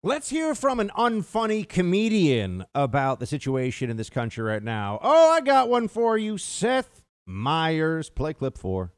Let's hear from an unfunny comedian about the situation in this country right now. Oh, I got one for you. Seth Meyers. Play clip 4.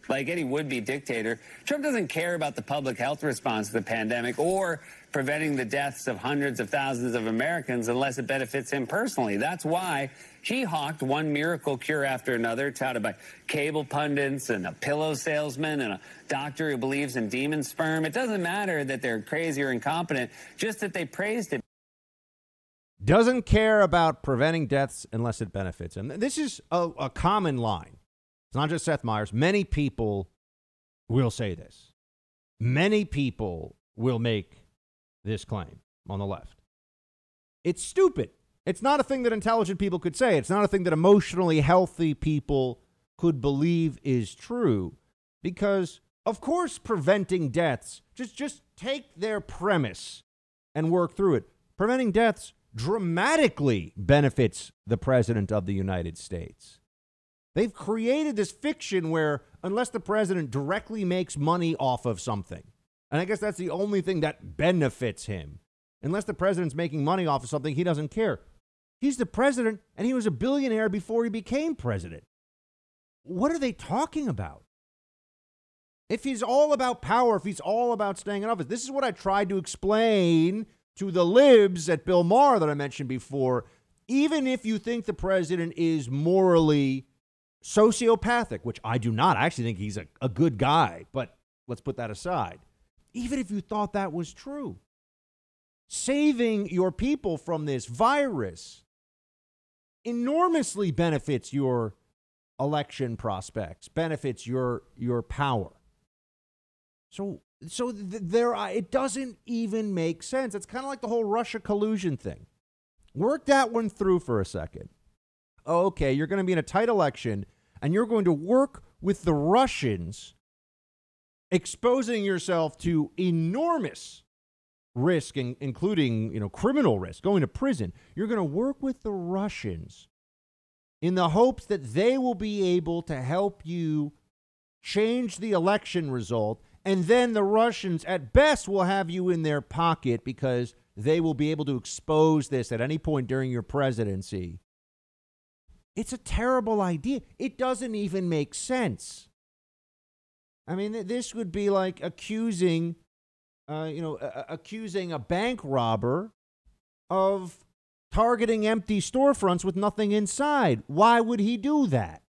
Like any would-be dictator, Trump doesn't care about the public health response to the pandemic or preventing the deaths of hundreds of thousands of Americans unless it benefits him personally. That's why he hawked one miracle cure after another, touted by cable pundits and a pillow salesman and a doctor who believes in demon sperm. It doesn't matter that they're crazy or incompetent, just that they praised him. Doesn't care about preventing deaths unless it benefits him. This is a common line. It's not just Seth Meyers. Many people will say this. Many people will make this claim on the left. It's stupid. It's not a thing that intelligent people could say. It's not a thing that emotionally healthy people could believe is true. Because, of course, preventing deaths, just take their premise and work through it. Preventing deaths dramatically benefits the president of the United States. They've created this fiction where unless the president directly makes money off of something, and I guess that's the only thing that benefits him, unless the president's making money off of something, he doesn't care. He's the president, and he was a billionaire before he became president. What are they talking about? If he's all about power, if he's all about staying in office, this is what I tried to explain to the libs at Bill Maher that I mentioned before. Even if you think the president is morally sociopathic, which I do not. I actually think he's a good guy, but let's put that aside. Even if you thought that was true, saving your people from this virus enormously benefits your election prospects, benefits your power. So it doesn't even make sense. It's kind of like the whole Russia collusion thing. Work that one through for a second. Okay, you're going to be in a tight election, and you're going to work with the Russians, exposing yourself to enormous risk, including, criminal risk, going to prison. You're going to work with the Russians in the hopes that they will be able to help you change the election result, and then the Russians, at best, will have you in their pocket because they will be able to expose this at any point during your presidency. It's a terrible idea. It doesn't even make sense. I mean, this would be like accusing a bank robber of targeting empty storefronts with nothing inside. Why would he do that?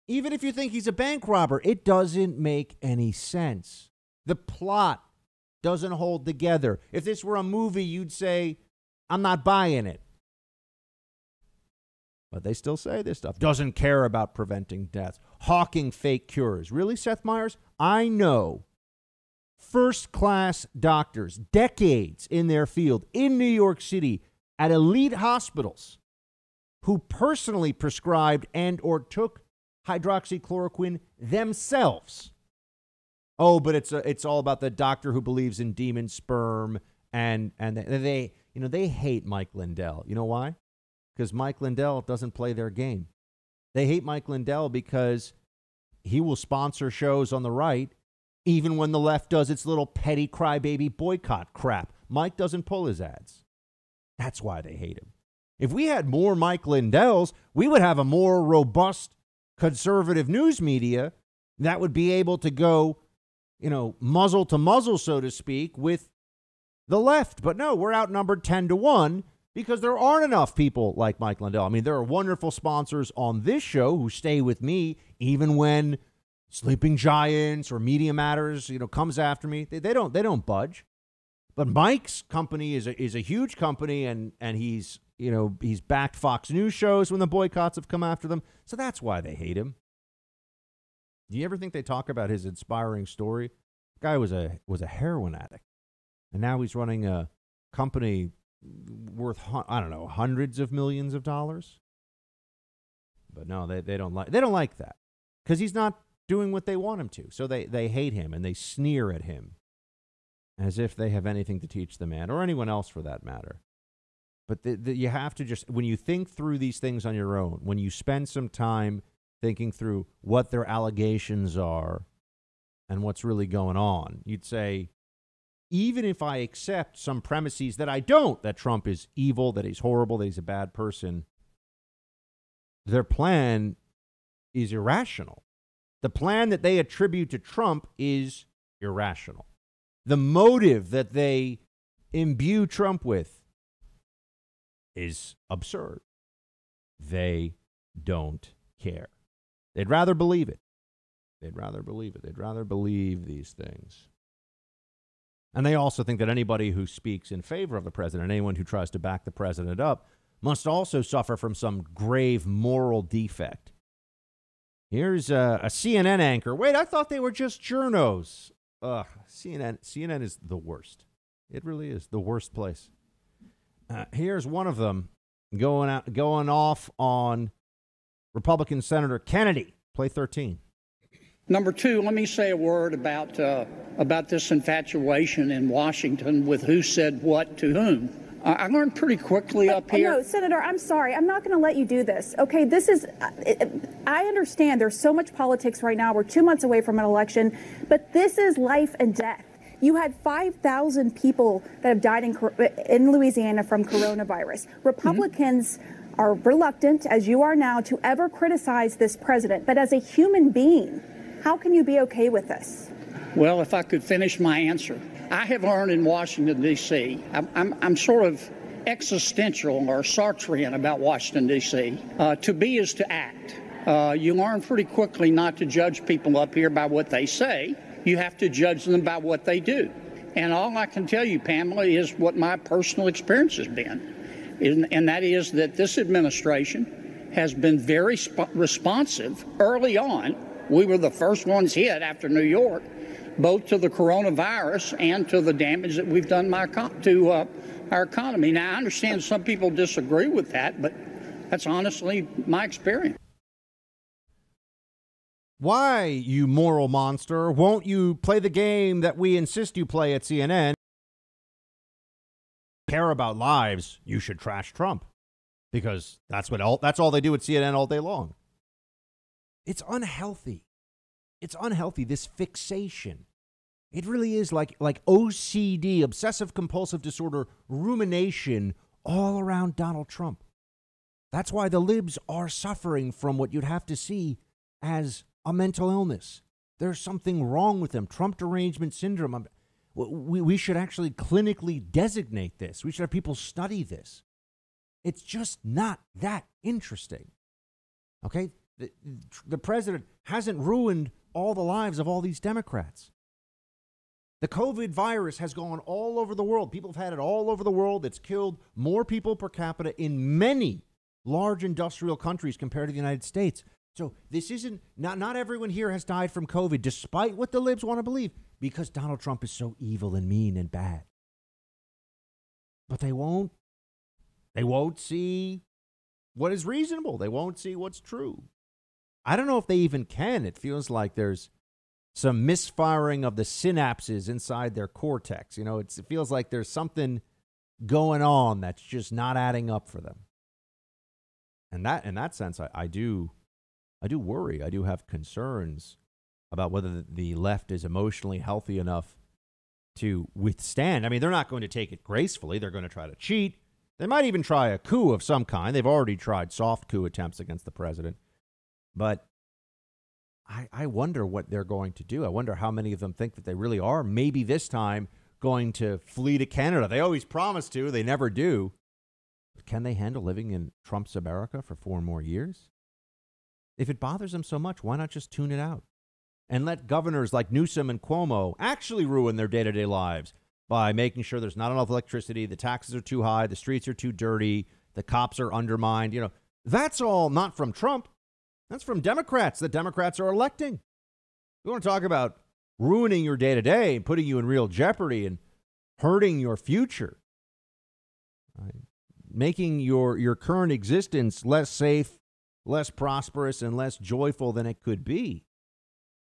Even if you think he's a bank robber, it doesn't make any sense. The plot doesn't hold together. If this were a movie, you'd say, I'm not buying it. But they still say this stuff. Doesn't care about preventing deaths. Hawking fake cures. Really, Seth Meyers? I know first-class doctors, decades in their field, in New York City, at elite hospitals, who personally prescribed and or took hydroxychloroquine themselves. Oh, but it's all about the doctor who believes in demon sperm, and they hate Mike Lindell. You know why? Because Mike Lindell doesn't play their game. They hate Mike Lindell because he will sponsor shows on the right, even when the left does its little petty crybaby boycott crap. Mike doesn't pull his ads. That's why they hate him. If we had more Mike Lindells, we would have a more robust conservative news media that would be able to go, muzzle to muzzle, so to speak, with the left. But no, we're outnumbered 10-1 because there aren't enough people like Mike Lindell. I mean, there are wonderful sponsors on this show who stay with me even when Sleeping Giants or Media Matters, comes after me. They don't budge. But Mike's company is a huge company, and he's backed Fox News shows when the boycotts have come after them. So that's why they hate him. Do you ever think they talk about his inspiring story? The guy was a heroin addict, and now he's running a company worth hundreds of millions of dollars. But no, they don't like that because he's not doing what they want him to. So they hate him and they sneer at him as if they have anything to teach the man or anyone else for that matter. But you have to just, when you think through these things on your own, when you spend some time thinking through what their allegations are and what's really going on, you'd say, even if I accept some premises that I don't, that Trump is evil, that he's horrible, that he's a bad person, their plan is irrational. The plan that they attribute to Trump is irrational. The motive that they imbue Trump with is absurd. They don't care. They'd rather believe it. They'd rather believe it. They'd rather believe these things. And they also think that anybody who speaks in favor of the president, anyone who tries to back the president up, must also suffer from some grave moral defect. Here's a CNN anchor. Wait, I thought they were just journos. CNN is the worst. It really is the worst place. Here's one of them going off on Republican Senator Kennedy. Play 13. Number two, let me say a word about this infatuation in Washington with who said what to whom. I learned pretty quickly up here. No, Senator, I'm sorry. I'm not going to let you do this. Okay, I understand there's so much politics right now. We're 2 months away from an election, but this is life and death. You had 5,000 people that have died in Louisiana from coronavirus. Republicans are reluctant, as you are now, to ever criticize this president. But as a human being, how can you be okay with this? Well, if I could finish my answer. I have learned in Washington, D.C., I'm sort of existential or Sartrean about Washington, D.C. To be is to act. You learn pretty quickly not to judge people up here by what they say. You have to judge them by what they do. And all I can tell you, Pamela, is what my personal experience has been. And that is that this administration has been very responsive early on. We were the first ones hit after New York, both to the coronavirus and to the damage that we've done to our economy. Now, I understand some people disagree with that, but that's honestly my experience. Why, you moral monster, won't you play the game that we insist you play at CNN? Care about lives, you should trash Trump. Because that's all they do at CNN all day long. It's unhealthy. It's unhealthy, this fixation. It really is like OCD, obsessive compulsive disorder, rumination all around Donald Trump. That's why the libs are suffering from what you'd have to see as a mental illness. There's something wrong with them. Trump derangement syndrome. We should actually clinically designate this. We should have people study this. It's just not that interesting. Okay? The president hasn't ruined all the lives of all these Democrats. The COVID virus has gone all over the world. People have had it all over the world. It's killed more people per capita in many large industrial countries compared to the United States. So this isn't, not everyone here has died from COVID, despite what the libs want to believe, because Donald Trump is so evil and mean and bad. But they won't see what is reasonable. They won't see what's true. I don't know if they even can. It feels like there's some misfiring of the synapses inside their cortex. You know, it feels like there's something going on that's just not adding up for them. And that, in that sense, I do worry. I do have concerns about whether the left is emotionally healthy enough to withstand. I mean, they're not going to take it gracefully. They're going to try to cheat. They might even try a coup of some kind. They've already tried soft coup attempts against the president. But I wonder what they're going to do. I wonder how many of them think that they really are, maybe this time, going to flee to Canada. They always promise to. They never do. But can they handle living in Trump's America for 4 more years? If it bothers them so much, why not just tune it out and let governors like Newsom and Cuomo actually ruin their day-to-day lives by making sure there's not enough electricity, the taxes are too high, the streets are too dirty, the cops are undermined. You know, that's all not from Trump. That's from Democrats that Democrats are electing. You want to talk about ruining your day-to-day and putting you in real jeopardy and hurting your future, right? Making your current existence less safe, less prosperous, and less joyful than it could be.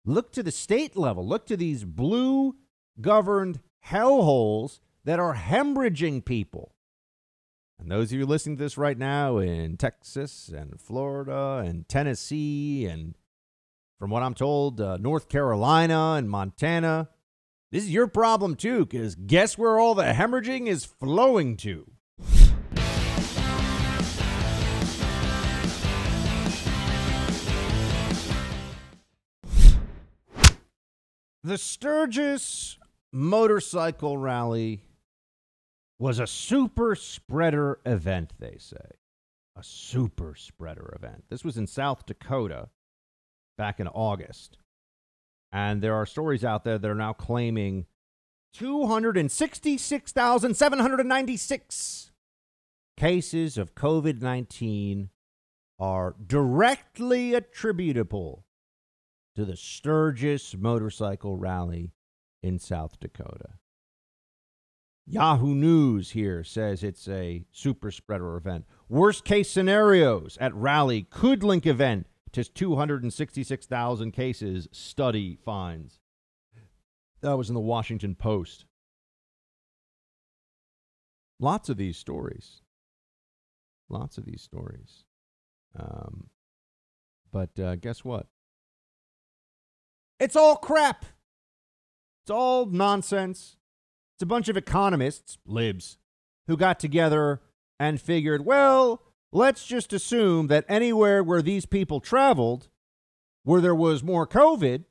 Look to the state level. Look to these blue-governed hellholes that are hemorrhaging people. And those of you listening to this right now in Texas and Florida and Tennessee and, from what I'm told, North Carolina and Montana, This is your problem, too, because guess where all the hemorrhaging is flowing to? The Sturgis motorcycle rally was a super spreader event, they say. A super spreader event. This was in South Dakota back in August. And there are stories out there that are now claiming 266,796 cases of COVID-19 are directly attributable to the Sturgis motorcycle rally in South Dakota. Yahoo News here says it's a super spreader event. Worst case scenarios at rally could link event to 266,000 cases, study finds. That was in the Washington Post. Lots of these stories. But guess what? It's all crap. It's all nonsense. It's a bunch of economists, libs, who got together and figured, well, let's just assume that anywhere where these people traveled, where there was more COVID,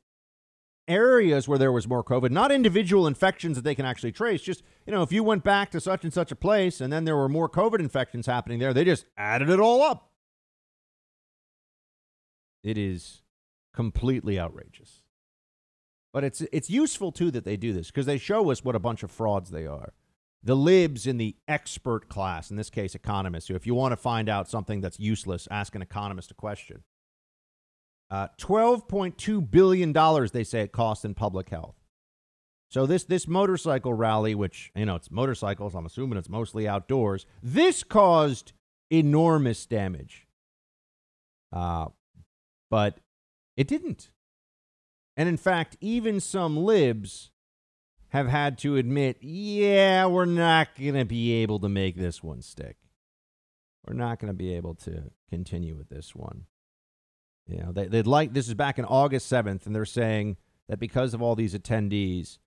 areas where there was more COVID, not individual infections that they can actually trace, just, if you went back to such and such a place and then there were more COVID infections happening there, they just added it all up. It is completely outrageous. But it's useful, too, that they do this because they show us what a bunch of frauds they are. The libs in the expert class, in this case, economists, who if you want to find out something that's useless, ask an economist a question. $12.2 billion, they say it costs in public health. So this motorcycle rally, which, it's motorcycles, I'm assuming it's mostly outdoors, this caused enormous damage. But it didn't. And in fact, even some libs have had to admit, yeah, we're not going to be able to make this one stick. We're not going to be able to continue with this one. They'd like, this is back in August 7th, and they're saying that because of all these attendees,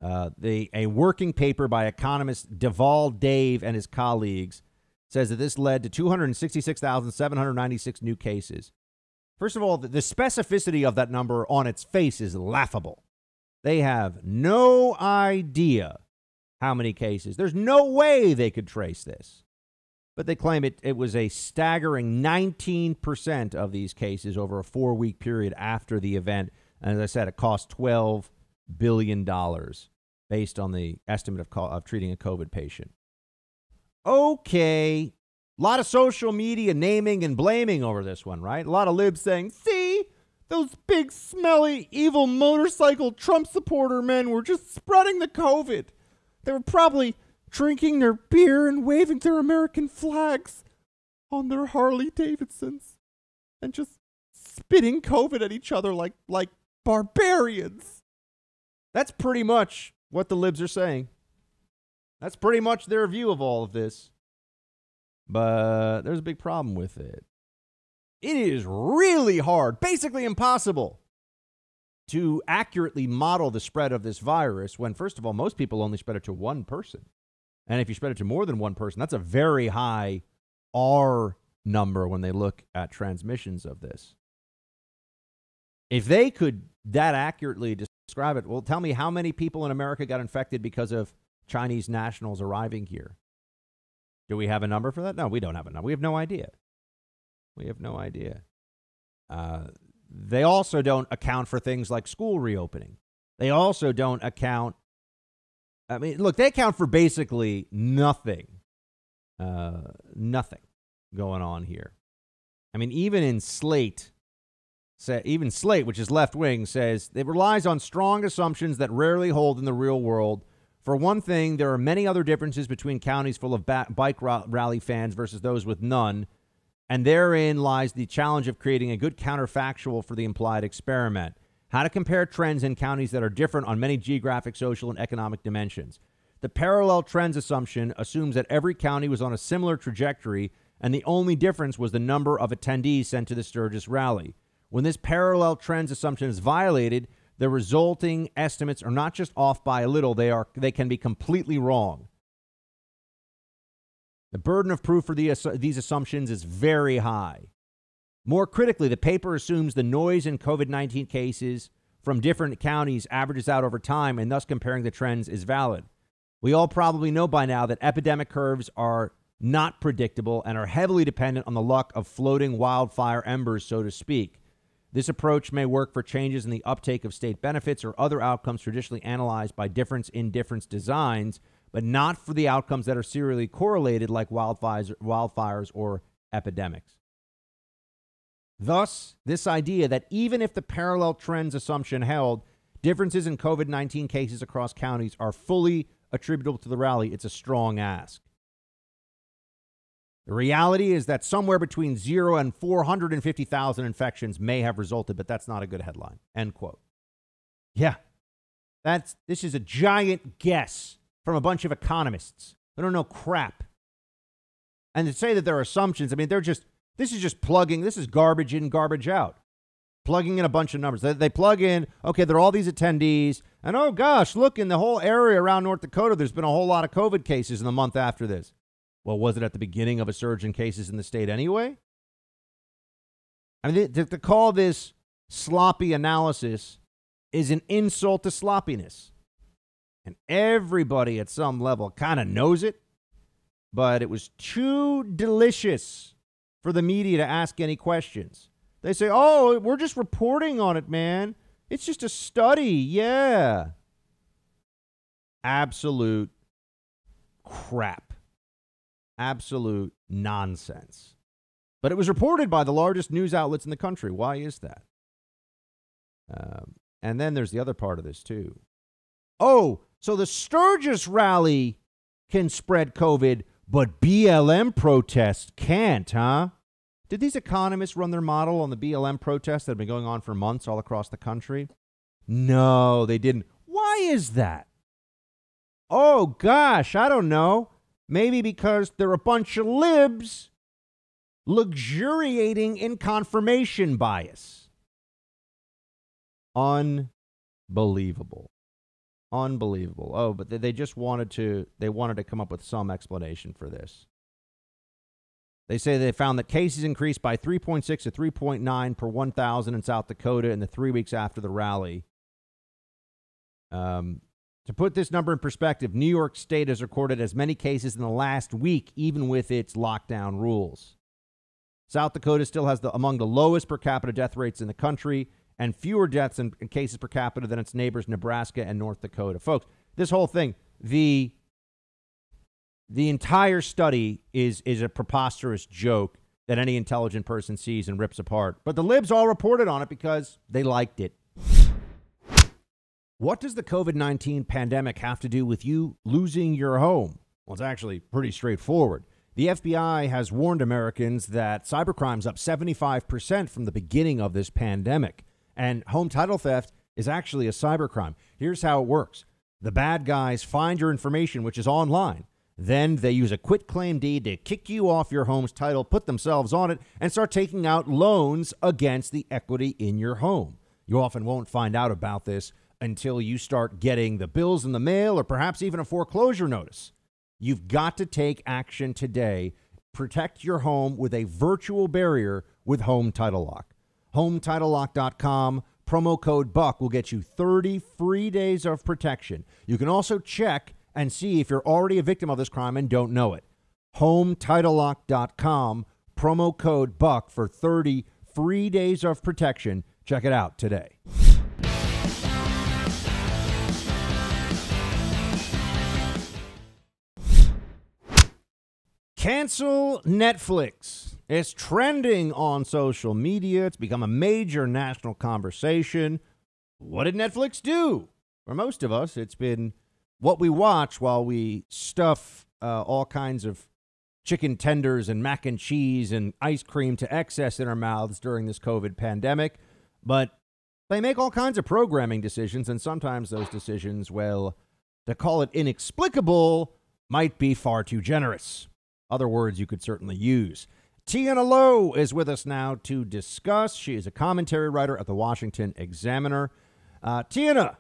a working paper by economist Deval Dave and his colleagues says that this led to 266,796 new cases. First of all, the specificity of that number on its face is laughable. They have no idea how many cases. There's no way they could trace this. But they claim it was a staggering 19% of these cases over a 4-week period after the event. And as I said, it cost $12 billion based on the estimate of treating a COVID patient. Okay. A lot of social media naming and blaming over this one, right? A lot of libs saying, see, those big, smelly, evil motorcycle Trump supporter men were just spreading the COVID. They were probably drinking their beer and waving their American flags on their Harley Davidsons and just spitting COVID at each other like barbarians. That's pretty much what the libs are saying. That's pretty much their view of all of this. But there's a big problem with it. It is really hard, basically impossible, to accurately model the spread of this virus when, first of all, most people only spread it to one person. And if you spread it to more than one person, that's a very high R number when they look at transmissions of this. If they could that accurately describe it, well, tell me how many people in America got infected because of Chinese nationals arriving here. Do we have a number for that? No, we don't have a number. We have no idea. They also don't account for things like school reopening. They also don't account. Look, they account for basically nothing. Nothing going on here. Even Slate, which is left wing, says it relies on strong assumptions that rarely hold in the real world. For one thing, there are many other differences between counties full of bike rally fans versus those with none, and therein lies the challenge of creating a good counterfactual for the implied experiment. How to compare trends in counties that are different on many geographic, social, and economic dimensions. The parallel trends assumption assumes that every county was on a similar trajectory, and the only difference was the number of attendees sent to the Sturgis rally. When this parallel trends assumption is violated, the resulting estimates are not just off by a little, they can be completely wrong. The burden of proof for these assumptions is very high. More critically, the paper assumes the noise in COVID-19 cases from different counties averages out over time, and thus comparing the trends is valid. We all probably know by now that epidemic curves are not predictable and are heavily dependent on the luck of floating wildfire embers, so to speak. This approach may work for changes in the uptake of state benefits or other outcomes traditionally analyzed by difference in difference designs, but not for the outcomes that are serially correlated like wildfires or epidemics. Thus, this idea that even if the parallel trends assumption held, differences in COVID-19 cases across counties are fully attributable to the rally, it's a strong ask. The reality is that somewhere between 0 and 450,000 infections may have resulted, but that's not a good headline. End quote. Yeah, this is a giant guess from a bunch of economists. They don't know crap. And to say that they're assumptions, I mean, this is just plugging, this is garbage in, garbage out. Plugging in a bunch of numbers. They plug in, okay, there are all these attendees, and oh gosh, look, in the whole area around North Dakota, there's been a whole lot of COVID cases in the month after this. Well, was it at the beginning of a surge in cases in the state anyway? I mean, to call this sloppy analysis is an insult to sloppiness. And everybody at some level kind of knows it, but it was too delicious for the media to ask any questions. They say, oh, we're just reporting on it, man. It's just a study. Yeah. Absolute crap. Absolute nonsense. But it was reported by the largest news outlets in the country. Why is that? And then there's the other part of this, too. Oh, so the Sturgis rally can spread COVID, but BLM protests can't, huh? Did these economists run their model on the BLM protests that have been going on for months all across the country? No, they didn't. Why is that? Oh, gosh, I don't know. Maybe because they're a bunch of libs luxuriating in confirmation bias. Unbelievable. Unbelievable. Oh, but they just wanted to come up with some explanation for this. They say they found that cases increased by 3.6 to 3.9 per 1,000 in South Dakota in the 3 weeks after the rally. To put this number in perspective, New York State has recorded as many cases in the last week, even with its lockdown rules. South Dakota still has among the lowest per capita death rates in the country and fewer deaths and cases per capita than its neighbors Nebraska and North Dakota. Folks, this whole thing, the entire study is a preposterous joke that any intelligent person sees and rips apart. But the libs all reported on it because they liked it. What does the COVID-19 pandemic have to do with you losing your home? Well, it's actually pretty straightforward. The FBI has warned Americans that cybercrime's up 75% from the beginning of this pandemic. And home title theft is actually a cybercrime. Here's how it works. The bad guys find your information, which is online. Then they use a quitclaim deed to kick you off your home's title, put themselves on it, and start taking out loans against the equity in your home. You often won't find out about this until you start getting the bills in the mail or perhaps even a foreclosure notice. You've got to take action today. Protect your home with a virtual barrier with Home Title Lock. HomeTitleLock.com. Promo code BUCK will get you 30 free days of protection. You can also check and see if you're already a victim of this crime and don't know it. HomeTitleLock.com. Promo code BUCK for 30 free days of protection. Check it out today. Cancel Netflix. It's trending on social media. It's become a major national conversation. What did Netflix do? For most of us, it's been what we watch while we stuff all kinds of chicken tenders and mac and cheese and ice cream to excess in our mouths during this COVID pandemic. But they make all kinds of programming decisions, and sometimes those decisions, well, to call it inexplicable might be far too generous. Other words you could certainly use. Tiana Lowe is with us now to discuss. She is a commentary writer at the Washington Examiner. Tina,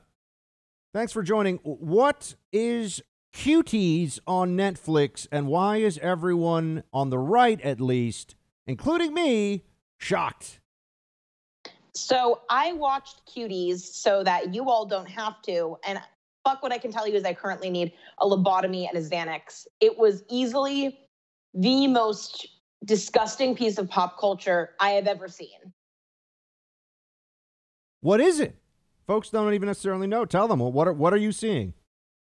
thanks for joining. What is Cuties on Netflix, and why is everyone on the right, at least, including me, shocked? So I watched Cuties so that you all don't have to. And fuck, what I can tell you is I currently need a lobotomy and a Xanax. It was easily the most disgusting piece of pop culture I have ever seen. What is it? Folks don't even necessarily know. Tell them. What are you seeing?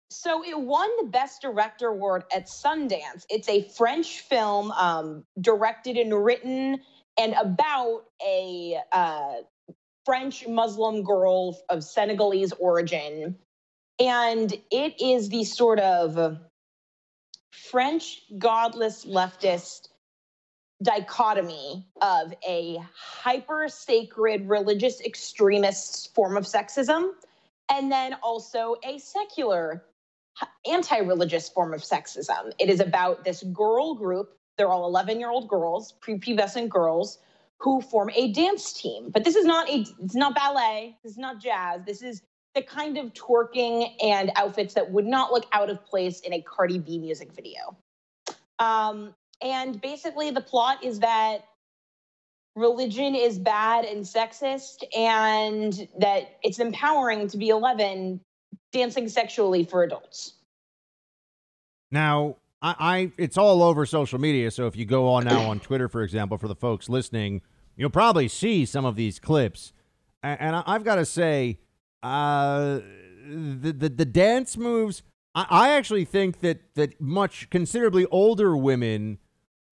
So it won the Best Director award at Sundance. It's a French film directed and written and about a French Muslim girl of Senegalese origin. And it is the sort of French godless leftist dichotomy of a hyper-sacred religious extremist form of sexism, and then also a secular anti-religious form of sexism. It is about this girl group. They're all 11-year-old girls, prepubescent girls, who form a dance team. But it's not ballet. This is not jazz. This is the kind of twerking and outfits that would not look out of place in a Cardi B music video. And basically the plot is that religion is bad and sexist, and that it's empowering to be 11 dancing sexually for adults. Now, it's all over social media, so if you go on now on Twitter, for example, for the folks listening, you'll probably see some of these clips. And I've got to say, the dance moves, I actually think that much considerably older women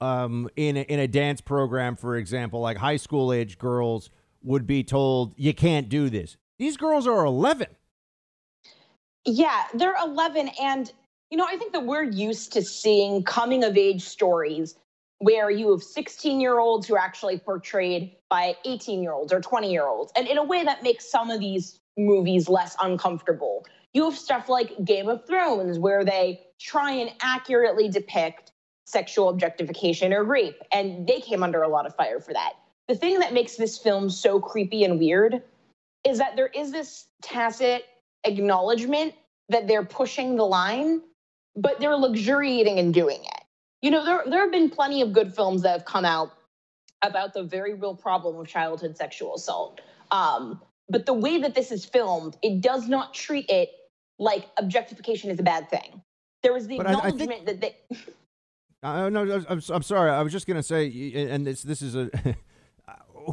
in a dance program, for example, like high school age girls, would be told, you can't do this. These girls are 11. Yeah, they're 11. And, I think that we're used to seeing coming of age stories where you have 16-year-olds who are actually portrayed by 18-year-olds or 20-year-olds. And in a way that makes some of these movies less uncomfortable. You have stuff like Game of Thrones, where they try and accurately depict sexual objectification or rape, and they came under a lot of fire for that. The thing that makes this film so creepy and weird is that there is this tacit acknowledgement that they're pushing the line, but they're luxuriating in doing it. There have been plenty of good films that have come out about the very real problem of childhood sexual assault. But the way that this is filmed, it does not treat it like objectification is a bad thing. There is the acknowledgement that they... No, I'm sorry. I was just going to say, and this is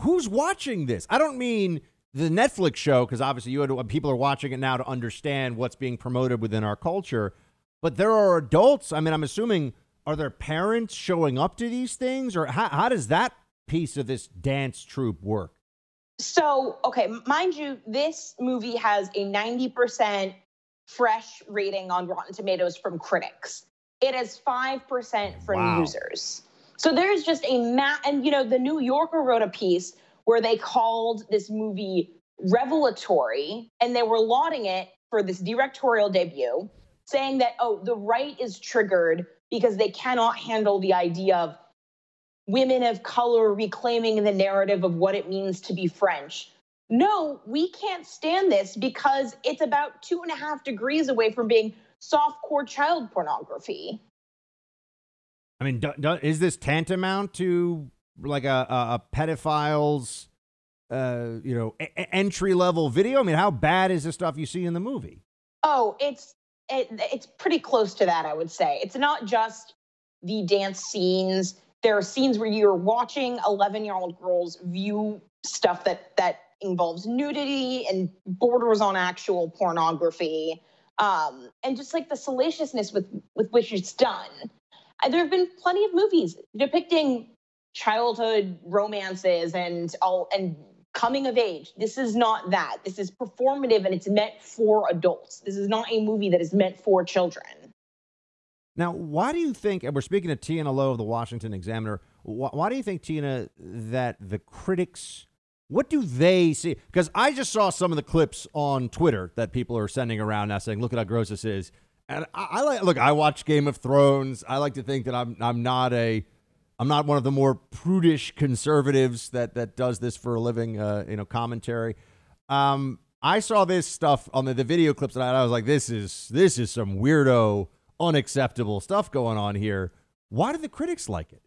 who's watching this? I don't mean the Netflix show, because obviously people are watching it now to understand what's being promoted within our culture. But there are adults. I mean, I'm assuming, are there parents showing up to these things? Or how does that piece of this dance troupe work? So, okay, mind you, this movie has a 90% fresh rating on Rotten Tomatoes from critics. It has 5% from users. So there's just and the New Yorker wrote a piece where they called this movie revelatory, and they were lauding it for this directorial debut, saying that, the right is triggered because they cannot handle the idea of women of color reclaiming the narrative of what it means to be French. No, we can't stand this because it's about 2.5 degrees away from being softcore child pornography. I mean, is this tantamount to like a pedophile's, entry-level video? I mean, how bad is the stuff you see in the movie? Oh, it's pretty close to that, I would say. It's not just the dance scenes. There are scenes where you're watching 11-year-old girls view stuff that involves nudity and borders on actual pornography, and just like the salaciousness with which it's done. There have been plenty of movies depicting childhood romances and coming of age. This is not that. This is performative, and it's meant for adults. This is not a movie that is meant for children. Now, why do you think, and we're speaking to Tina Lowe of the Washington Examiner, why do you think, Tina, that the critics, what do they see? Because I just saw some of the clips on Twitter that people are sending around now saying, look at how gross this is. And I watch Game of Thrones. I like to think that I'm not one of the more prudish conservatives that does this for a living, commentary. I saw this stuff on the video clips and I was like, this is some weirdo, unacceptable stuff going on here. Why do the critics like it?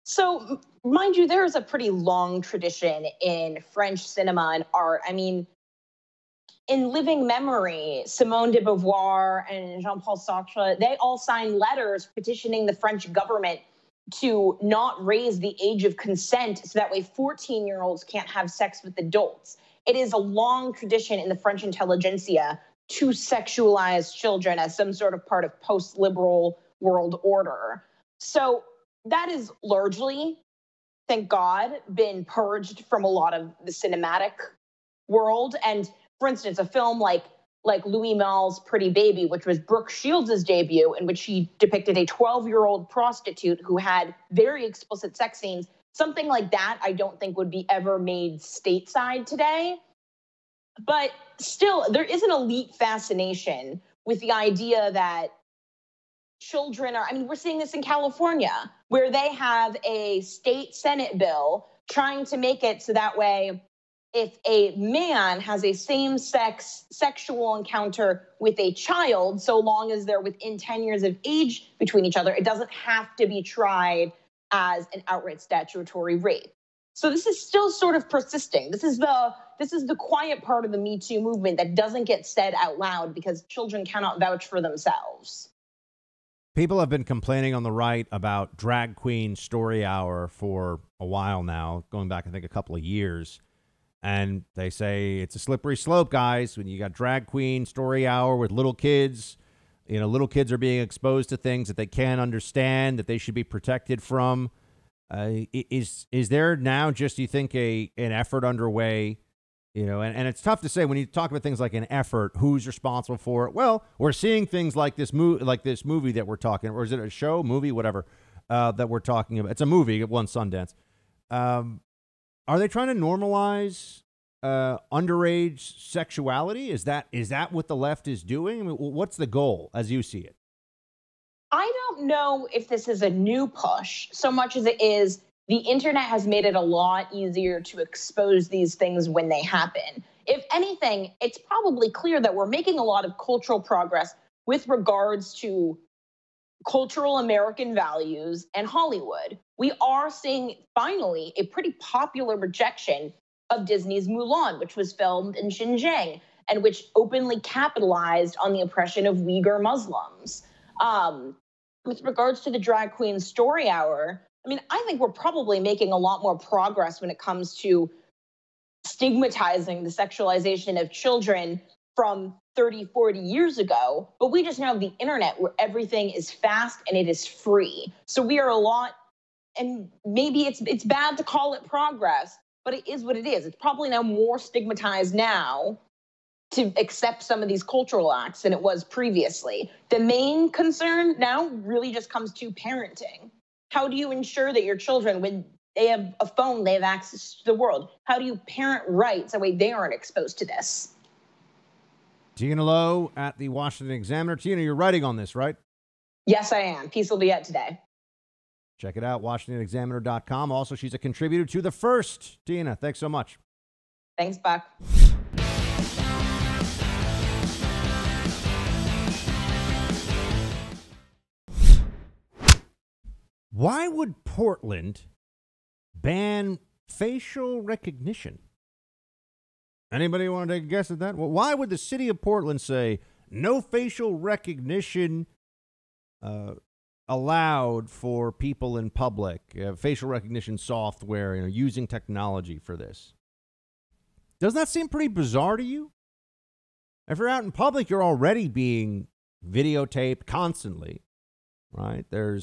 So, mind you, there is a pretty long tradition in French cinema and art. I mean, in living memory, Simone de Beauvoir and Jean-Paul Sartre, they all signed letters petitioning the French government to not raise the age of consent so that way 14-year-olds can't have sex with adults. It is a long tradition in the French intelligentsia to sexualize children as some sort of part of post-liberal world order. So that is largely, thank God, been purged from a lot of the cinematic world. And for instance, a film like Louis Malle's Pretty Baby, which was Brooke Shields' debut, in which she depicted a 12-year-old prostitute who had very explicit sex scenes. Something like that I don't think would be ever made stateside today. But still, there is an elite fascination with the idea that children are, I mean, we're seeing this in California, where they have a state Senate bill trying to make it so that way if a man has a same-sex sexual encounter with a child, so long as they're within 10 years of age between each other, it doesn't have to be tried as an outright statutory rape. So this is still sort of persisting. This is the quiet part of the Me Too movement that doesn't get said out loud because children cannot vouch for themselves. People have been complaining on the right about drag queen story hour for a while now, going back, I think, a couple of years. And they say it's a slippery slope, guys. When you got drag queen story hour with little kids, you know, little kids are being exposed to things that they can't understand, that they should be protected from. Is there now just, you think, an effort underway? You know, and it's tough to say when you talk about things like an effort, who's responsible for it? Well, we're seeing things like this movie that we're talking, or is it a show, movie, whatever, that we're talking about? It's a movie. It won Sundance. Are they trying to normalize underage sexuality? Is that what the left is doing? I mean, what's the goal as you see it? I don't know if this is a new push so much as it is the internet has made it a lot easier to expose these things when they happen. If anything, it's probably clear that we're making a lot of cultural progress with regards to cultural American values and Hollywood. We are seeing finally a pretty popular rejection of Disney's Mulan, which was filmed in Xinjiang and which openly capitalized on the oppression of Uyghur Muslims. With regards to the drag queen story hour, I mean, I think we're probably making a lot more progress when it comes to stigmatizing the sexualization of children from 30, 40 years ago, but we just now have the internet where everything is fast and it is free. So we are a lot, and maybe it's bad to call it progress, but it is what it is. It's probably now more stigmatized now to accept some of these cultural acts than it was previously. The main concern now really just comes to parenting. How do you ensure that your children, when they have a phone, they have access to the world? How do you parent right so that way they aren't exposed to this? Tina Lowe at the Washington Examiner. Tina, you're writing on this, right? Yes, I am. Piece will be out today. Check it out, WashingtonExaminer.com. Also, she's a contributor to The First. Tina, thanks so much. Thanks, Buck. Why would Portland ban facial recognition? Anybody want to take a guess at that? Well, why would the city of Portland say no facial recognition allowed for people in public, facial recognition software, using technology for this? Doesn't that seem pretty bizarre to you? If you're out in public, you're already being videotaped constantly, right? There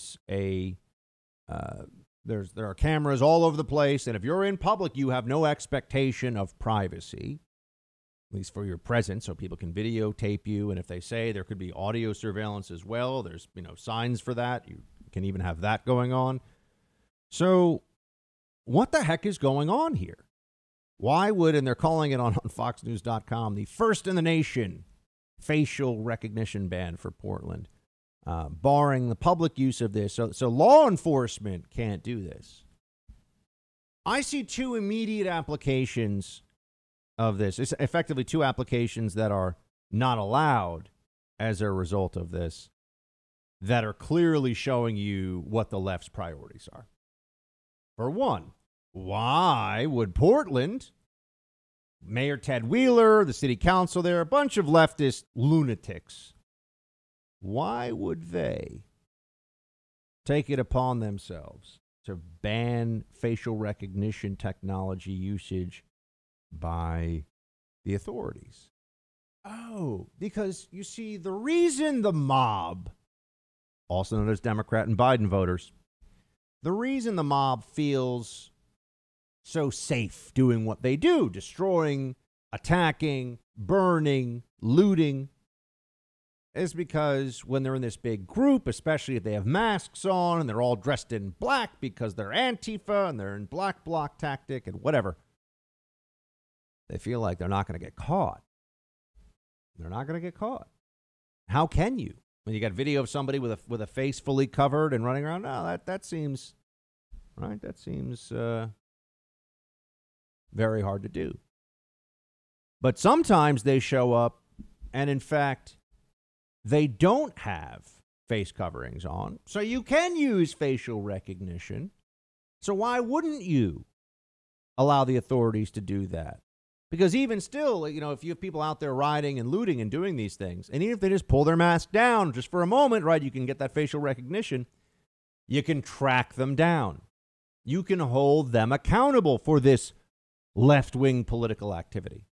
are cameras all over the place, and if you're in public, you have no expectation of privacy, at least for your presence, so people can videotape you. And if they say there could be audio surveillance as well, there's signs for that. You can even have that going on. So what the heck is going on here? Why would, and they're calling it on FoxNews.com, the first in the nation facial recognition ban for Portland, barring the public use of this. So law enforcement can't do this. I see two immediate applications of this. It's effectively two applications that are not allowed as a result of this that are clearly showing you what the left's priorities are. For one, why would Portland, Mayor Ted Wheeler, the city council there, a bunch of leftist lunatics, why would they take it upon themselves to ban facial recognition technology usage by the authorities? Oh, because you see, the reason the mob, also known as Democrat and Biden voters, the reason the mob feels so safe doing what they do, destroying, attacking, burning, looting, is because when they're in this big group, especially if they have masks on and they're all dressed in black because they're Antifa and they're in black bloc tactic and whatever, they feel like they're not going to get caught. They're not going to get caught. How can you? When you got video of somebody with a face fully covered and running around, no, that seems, right? That seems very hard to do. But sometimes they show up and, in fact, they don't have face coverings on, so you can use facial recognition. So why wouldn't you allow the authorities to do that? Because even still, you know, if you have people out there rioting and looting and doing these things, and even if they just pull their mask down just for a moment, right, you can get that facial recognition. You can track them down. You can hold them accountable for this left-wing political activity.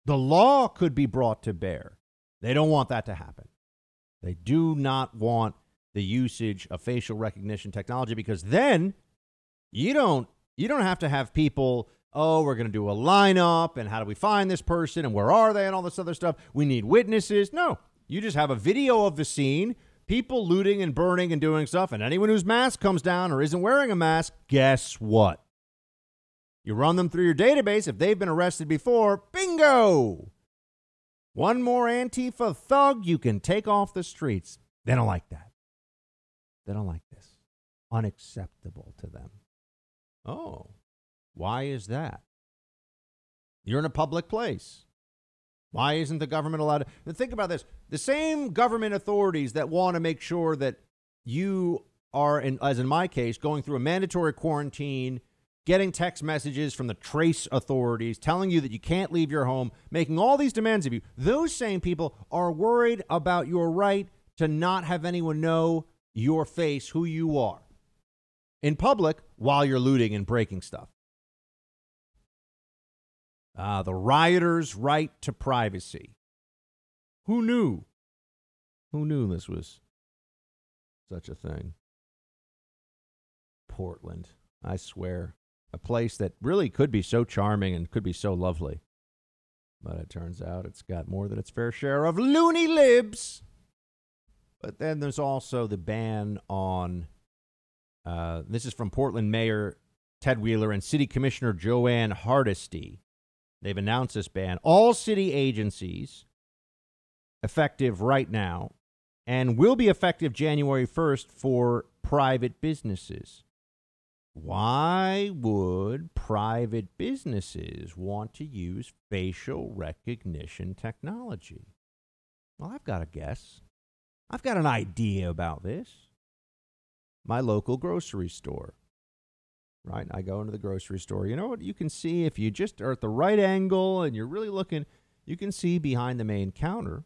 The law could be brought to bear. They don't want that to happen. They do not want the usage of facial recognition technology, because then you don't have to have people, oh, we're going to do a lineup and how do we find this person and where are they and all this other stuff. We need witnesses. No, you just have a video of the scene, people looting and burning and doing stuff, and anyone whose mask comes down or isn't wearing a mask, guess what? You run them through your database. If they've been arrested before, bingo! One more Antifa thug you can take off the streets. They don't like that. They don't like this. Unacceptable to them. Oh, why is that? You're in a public place. Why isn't the government allowed to? Think about this. The same government authorities that want to make sure that you are, as in my case, going through a mandatory quarantine, getting text messages from the trace authorities telling you that you can't leave your home, making all these demands of you. Those same people are worried about your right to not have anyone know your face, who you are, in public while you're looting and breaking stuff. The rioters' right to privacy. Who knew? Who knew this was such a thing? Portland, I swear. A place that really could be so charming and could be so lovely. But it turns out it's got more than its fair share of loony libs. But then there's also the ban on, this is from Portland Mayor Ted Wheeler and City Commissioner Joanne Hardesty. They've announced this ban. All city agencies, effective right now, and will be effective January 1st for private businesses. Why would private businesses want to use facial recognition technology? Well, I've got a guess. I've got an idea about this. My local grocery store. Right? I go into the grocery store. You know what you can see if you just are at the right angle and you're really looking, you can see behind the main counter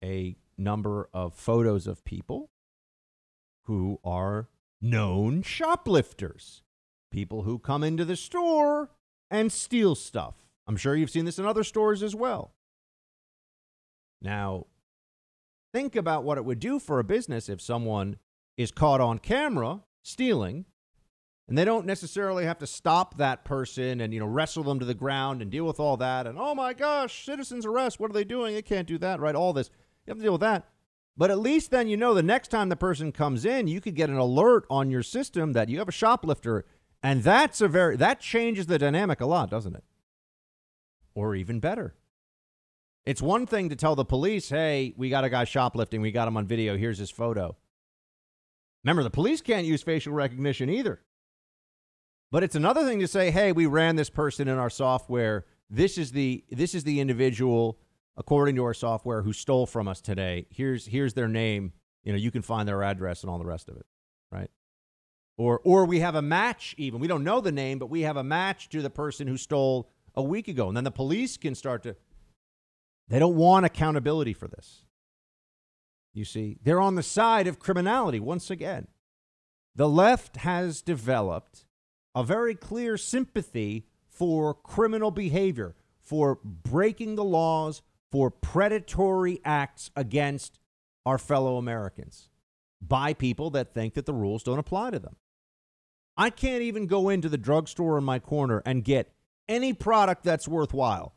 a number of photos of people who are known shoplifters, people who come into the store and steal stuff. I'm sure you've seen this in other stores as well. Now, think about what it would do for a business if someone is caught on camera stealing, and they don't necessarily have to stop that person and, wrestle them to the ground and deal with all that. And, oh, my gosh, citizens arrest. What are they doing? They can't do that, right? All this. You have to deal with that. But at least then the next time the person comes in, you could get an alert on your system that you have a shoplifter. And that changes the dynamic a lot, doesn't it? Or even better. It's one thing to tell the police, hey, we got a guy shoplifting. We got him on video. Here's his photo. Remember, the police can't use facial recognition either. But it's another thing to say, hey, we ran this person in our software. This is the individual, according to our software, who stole from us today. Here's their name. You can find their address and all the rest of it, right? Or we have a match even. We don't know the name, but we have a match to the person who stole a week ago. And then the police can start to... They don't want accountability for this. You see, they're on the side of criminality once again. The left has developed a very clear sympathy for criminal behavior, for breaking the laws, for predatory acts against our fellow Americans by people that think that the rules don't apply to them. I can't even go into the drugstore in my corner and get any product that's worthwhile.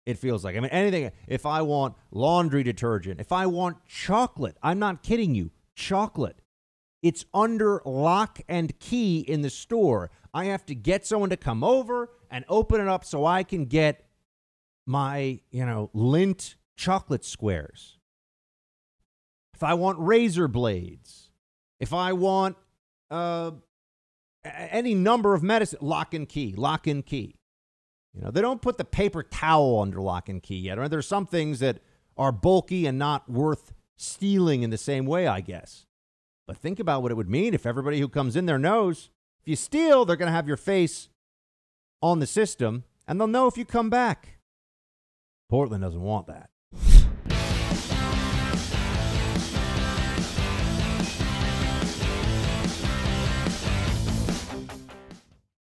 It feels like, anything. If I want laundry detergent, if I want chocolate, I'm not kidding you, chocolate. It's under lock and key in the store. I have to get someone to come over and open it up so I can get my, Lindt chocolate squares. If I want razor blades, if I want any number of medicine, lock and key. They don't put the paper towel under lock and key yet. Or there's some things that are bulky and not worth stealing in the same way, I guess. But think about what it would mean if everybody who comes in there knows if you steal, they're going to have your face on the system, and they'll know if you come back. Portland doesn't want that.